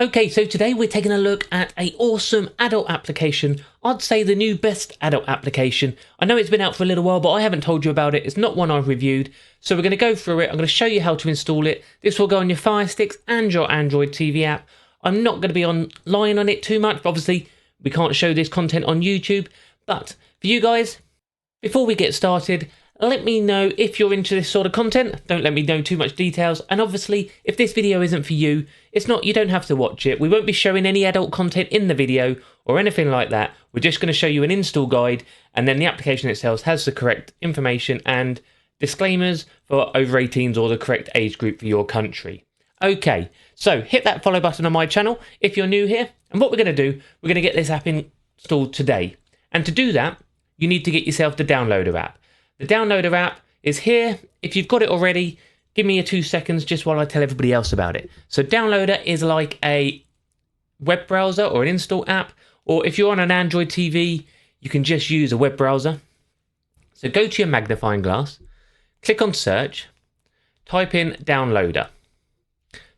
Okay, so today we're taking a look at an awesome adult application. I'd say the new best adult application. I know it's been out for a little while, but I haven't told you about it. It's not one I've reviewed. So we're going to go through it. I'm going to show you how to install it. This will go on your Fire Sticks and your Android TV app. I'm not going to be online on it too much, but obviously we can't show this content on YouTube. But for you guys, before we get started, let me know if you're into this sort of content. Don't let me know too much details. And obviously, if this video isn't for you, you don't have to watch it. We won't be showing any adult content in the video or anything like that. We're just going to show you an install guide, and then the application itself has the correct information and disclaimers for over 18s or the correct age group for your country. Okay, so hit that follow button on my channel if you're new here. And what we're going to do, we're going to get this app installed today. And to do that, you need to get yourself the downloader app. The downloader app is here. If you've got it already, give me 2 seconds just while I tell everybody else about it. So downloader is like a web browser or an install app, or if you're on an Android TV, you can just use a web browser. So go to your magnifying glass, click on search, type in downloader.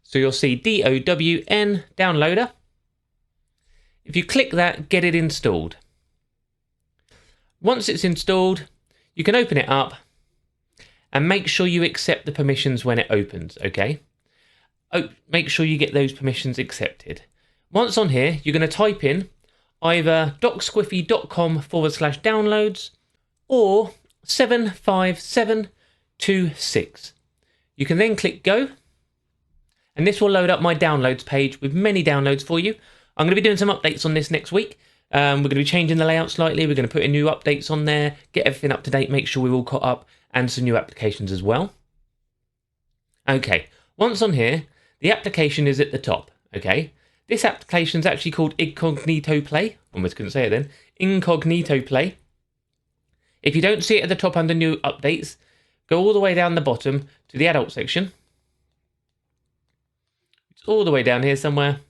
So you'll see DOWN, downloader. If you click that, get it installed. Once it's installed, you can open it up and make sure you accept the permissions when it opens, okay? Make sure you get those permissions accepted. Once on here, you're going to type in either docsquiffy.com/downloads or 75726. You can then click go, and this will load up my downloads page with many downloads for you. I'm going to be doing some updates on this next week. We're going to be changing the layout slightly. We're going to put in new updates on there, get everything up to date, make sure we're all caught up, and some new applications as well. Okay, once on here, the application is at the top, okay? This application is actually called Incognito Play. Almost couldn't say it then. Incognito Play. If you don't see it at the top under new updates, go all the way down the bottom to the adult section. It's all the way down here somewhere.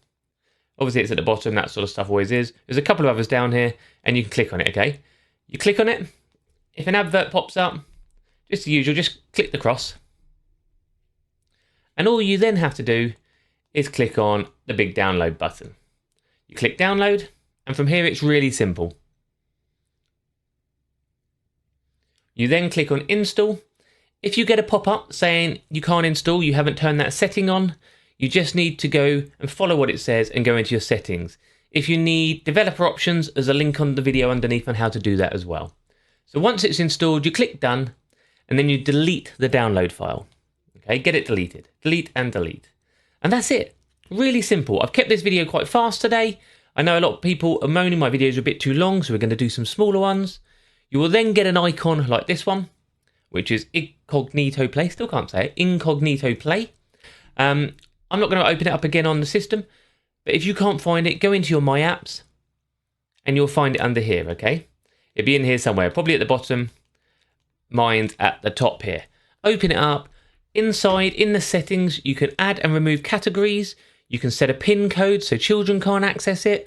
Obviously, it's at the bottom. That sort of stuff always is. There's a couple of others down here, and you can click on it, okay? You click on it. If an advert pops up, just the usual, just click the cross. And all you then have to do is click on the big download button. You click download, and from here, it's really simple. You then click on install. If you get a pop-up saying you can't install, you haven't turned that setting on, you just need to go and follow what it says and go into your settings. If you need developer options, there's a link on the video underneath on how to do that as well. So once it's installed, you click done, and then you delete the download file. Okay, get it deleted. Delete and delete. And that's it. Really simple. I've kept this video quite fast today. I know a lot of people are moaning my videos are a bit too long, so we're going to do some smaller ones. You will then get an icon like this one, which is Incognito Play. Still can't say it. Incognito Play. I'm not going to open it up again on the system, but if you can't find it, go into your My Apps, and you'll find it under here, okay? It'll be in here somewhere, probably at the bottom. Mine's at the top here. Open it up. Inside, in the settings, you can add and remove categories. You can set a PIN code so children can't access it,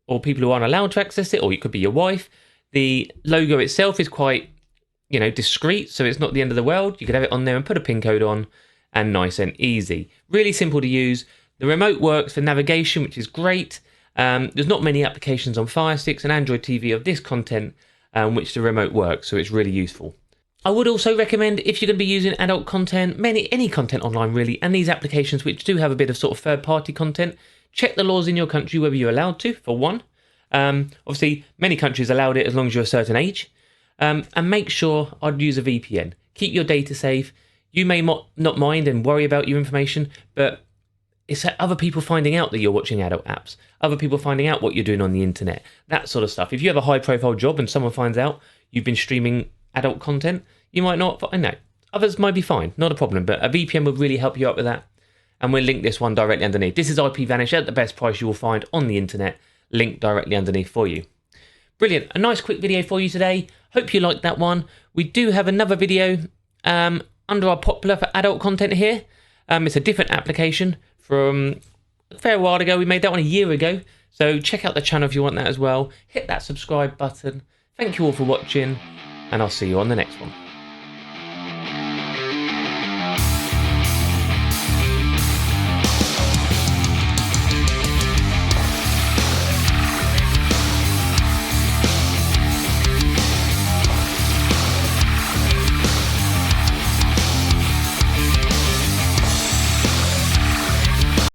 or people who aren't allowed to access it, or it could be your wife. The logo itself is quite, discreet, so it's not the end of the world. You could have it on there and put a PIN code on, and nice and easy. Really simple to use. The remote works for navigation, which is great. There's not many applications on Fire Sticks and Android TV of this content, which the remote works, so it's really useful. I would also recommend, if you're going to be using adult content, any content online really, and these applications which do have a bit of sort of third-party content, check the laws in your country whether you're allowed to, for one. Obviously, many countries allowed it as long as you're a certain age. And make sure I'd use a VPN. Keep your data safe. You may not mind and worry about your information, but it's other people finding out that you're watching adult apps, other people finding out what you're doing on the internet, that sort of stuff. If you have a high-profile job and someone finds out you've been streaming adult content, you might not. I know others might be fine, not a problem. But a VPN would really help you out with that. And we'll link this one directly underneath. This is IPVanish at the best price you will find on the internet, linked directly underneath for you. Brilliant. A nice quick video for you today. Hope you liked that one. We do have another video under our popular for adult content here. It's a different application from a fair while ago. We made that one a year ago. So check out the channel if you want that as well. Hit that subscribe button. Thank you all for watching, and I'll see you on the next one.